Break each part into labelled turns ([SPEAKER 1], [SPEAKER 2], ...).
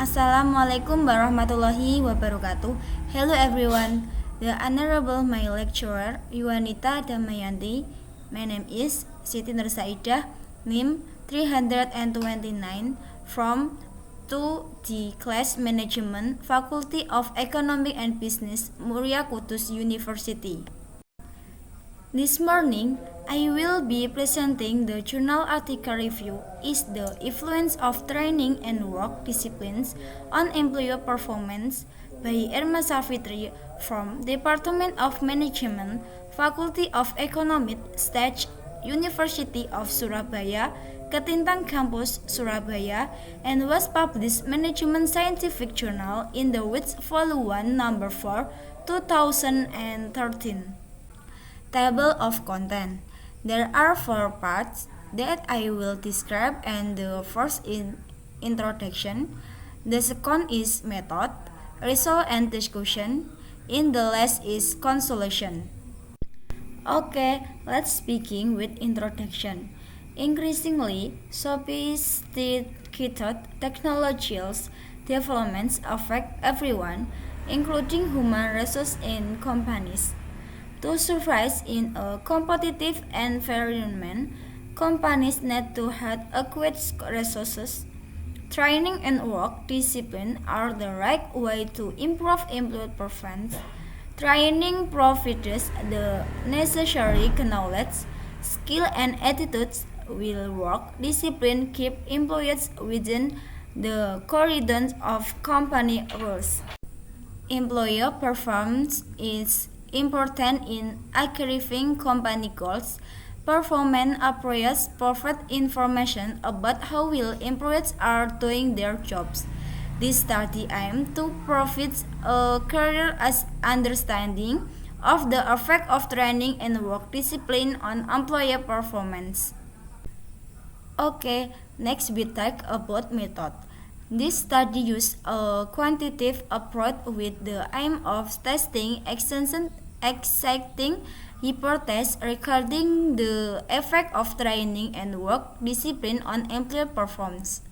[SPEAKER 1] Assalamualaikum warahmatullahi wabarakatuh. Hello everyone. The Honorable my lecturer, Yuanita Damayanti. My name is Siti Saidah, NIM 329 from 2D Class Manajemen, Faculty of Economic and Business, Muria Kudus University. This morning, I will be presenting the journal article review is the influence of training and work disciplines on employer performance by Irma Safitri from Department of Management, Faculty of Economics, State University of Surabaya, Ketintang Campus, Surabaya, and was published Management Scientific Journal in the WITS Volume 1 Number 4, 2013. Table of content. There are 4 parts that I will describe, and the first is introduction, the second is method, result and discussion, in the last is consolation. Okay, let's begin with introduction. Increasingly sophisticated technological developments affect everyone, including human resources in companies. To survive in a competitive environment, companies need to have adequate resources. Training and work discipline are the right way to improve employee performance. Training provides the necessary knowledge, skill, and attitudes, while work discipline keep employees within the corridors of company rules. Employer performance is important in achieving company goals. Performance appraisals provide information about how well employees are doing their jobs. This study aims to provide a clear understanding of the effect of training and work discipline on employee performance. Okay, next we talk about method. This study used a quantitative approach with the aim of testing exciting hypotheses regarding the effect of training and work discipline on employee performance.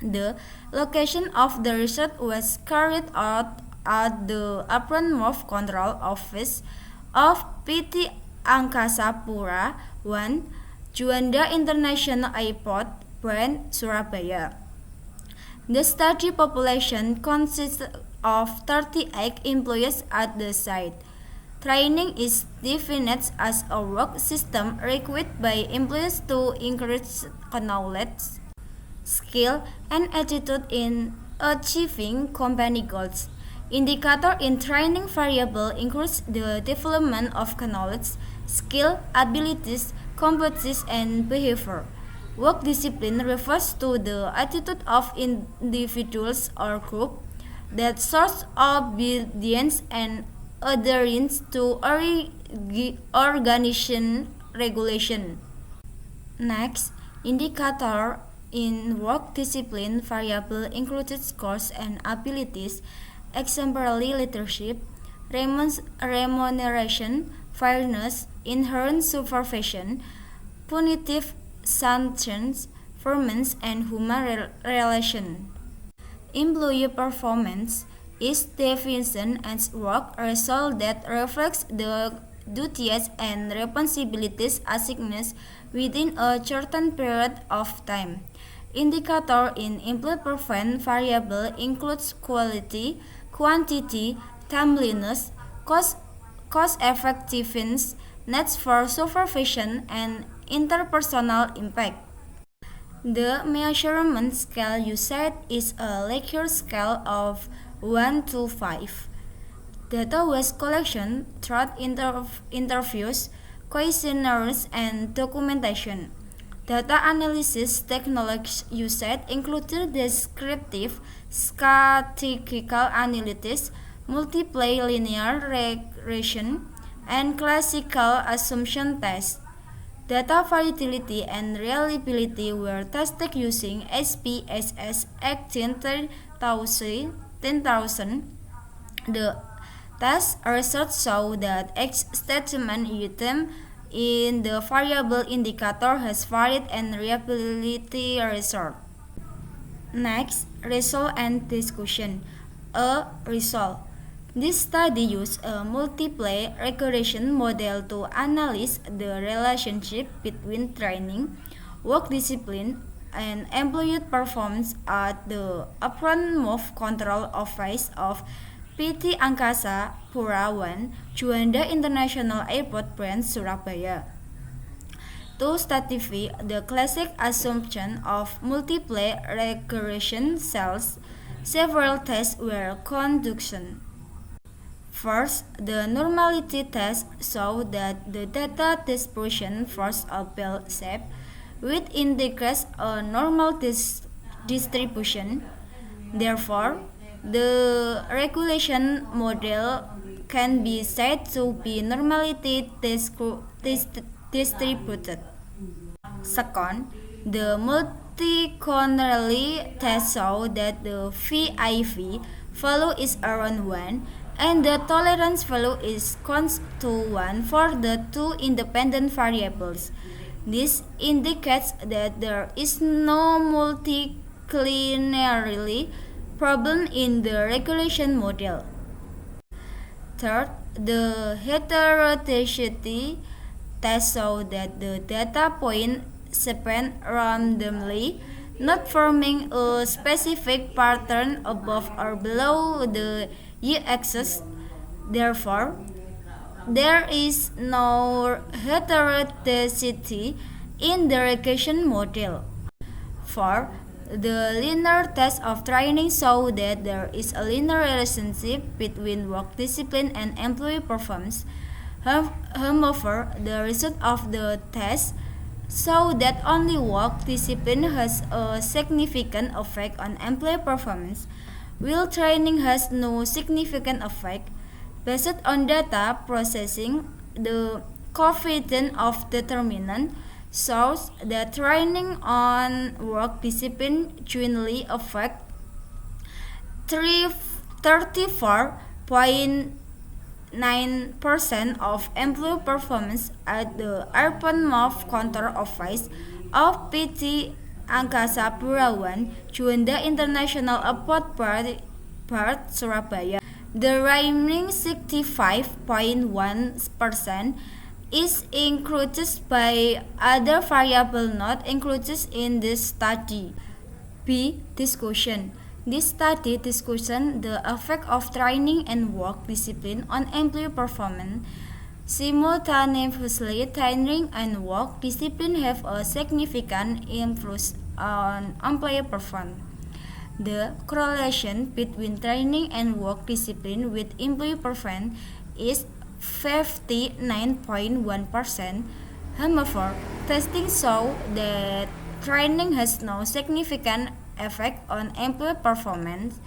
[SPEAKER 1] The location of the research was carried out at the Apron-Move Control Office of PT Angkasa Pura I, Juanda International Airport, Brand, Surabaya. The study population consists of 38 employees at the site. Training is defined as a work system required by employees to increase knowledge, skill, and attitude in achieving company goals. Indicator in training variable includes the development of knowledge, skill, abilities, competencies, and behavior. Work discipline refers to the attitude of individuals or group that shows obedience and adherence to organization regulation. Next, indicator in work discipline variable included scores and abilities, exemplary leadership, remuneration, fairness, inherent supervision, punitive sanctions, performance, and human relation. Employee performance is defined as work result that reflects the duties and responsibilities assigned within a certain period of time. Indicator in employee performance variable includes quality, quantity, timeliness, cost effectiveness, needs for supervision, and interpersonal impact. The measurement scale used is a Likert scale of 1 to 5. Data was collection through interviews, questionnaires, and documentation. Data analysis technologies used included descriptive, statistical analysis, multiply linear regression, and classical assumption tests. Data validity and reliability were tested using SPSS Act 10,000. The test results show that each statement item in the variable indicator has valid and reliability result. Next, result and discussion. A result. This study used a multiple regression model to analyze the relationship between training, work discipline, and employee performance at the upfront move control office of PT Angkasa Pura I, Juanda International Airport Branch, Surabaya. To satisfy the classic assumption of multiple regression cells, several tests were conducted. First, the normality test showed that the data dispersion forms a bell shape, which indicates a normal distribution. Therefore, the regulation model can be said to be normally distributed. Second, the multicolorally test showed that the VIV value is around 1 and the tolerance value is cons to 1 for the two independent variables. This indicates that there is no multicollinearity problem in the regulation model. Third, the heterogeneity test showed that the data point spanned randomly, not forming a specific pattern above or below the y-axis. Therefore, there is no heterogeneity in the regression model. 4. The linear test of training showed that there is a linear relationship between work discipline and employee performance. However, the result of the test show that only work discipline has a significant effect on employee performance, while training has no significant effect. Based on data processing, the coefficient of determinant shows that training on work discipline jointly affect 34.9% of employee performance at the urban move control office of PT Angkasa Pura I, Juanda International Airport Park, Surabaya. The remaining 65.1% is included by other variables not included in this study. B. Discussion. This study discusses the effect of training and work discipline on employee performance. Simultaneously, training and work discipline have a significant influence on employee performance. The correlation between training and work discipline with employee performance is 59.1%. However, testing shows that training has no significant effect on employee performance,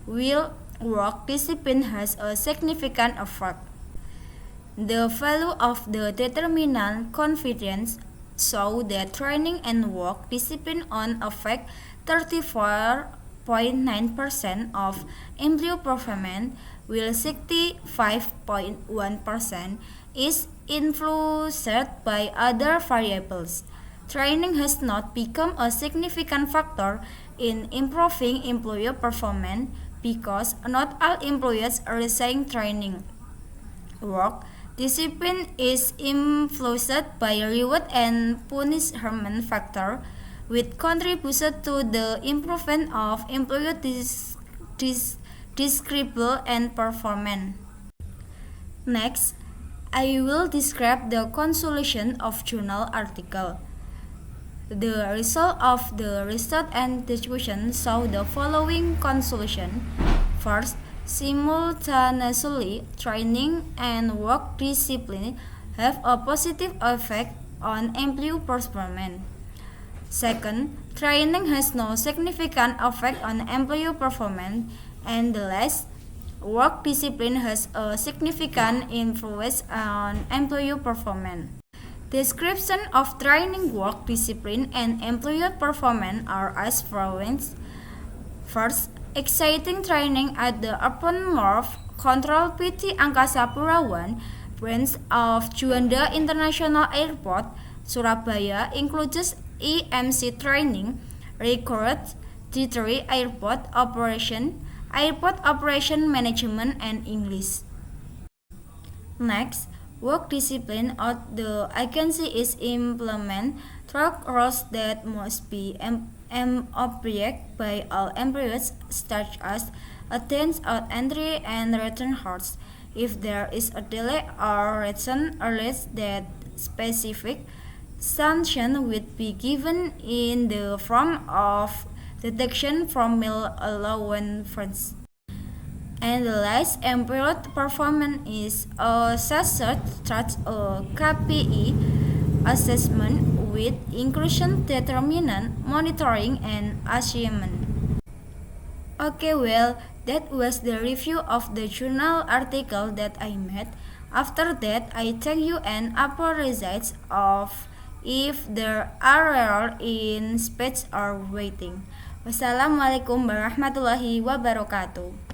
[SPEAKER 1] while work discipline has a significant effect. The value of the determinant confidence show that training and work discipline on affect 34.9% of employee performance, while 65.1% is influenced by other variables. Training has not become a significant factor in improving employee performance because not all employees are receiving training. Work discipline is influenced by reward and punishment factor, which contributed to the improvement of employee description and performance. Next, I will describe the conclusion of journal article. The result of the research and discussion show the following conclusion. First, simultaneously, training and work discipline have a positive effect on employee performance. Second, training has no significant effect on employee performance. And the last, work discipline has a significant influence on employee performance. Description of training, work discipline, and employee performance are as follows. First, exciting training at the Urban Morph Control PT Angkasa Pura I branch of Juanda International Airport, Surabaya includes EMC training, record, T3 airport operation management and English. Next, work discipline of the agency is implement track roles that must be obeyed by all employees, such as attendance at entry and return hours. If there is a delay or return early, that specific sanction would be given in the form of deduction from meal allowance. And the last employee performance is assessed through a KPI assessment with inclusion determinant, monitoring, and achievement. Okay, well, that was the review of the journal article that I made. After that, I thank you and apologize of if there are errors in speech or writing. Wassalamualaikum warahmatullahi wabarakatuh.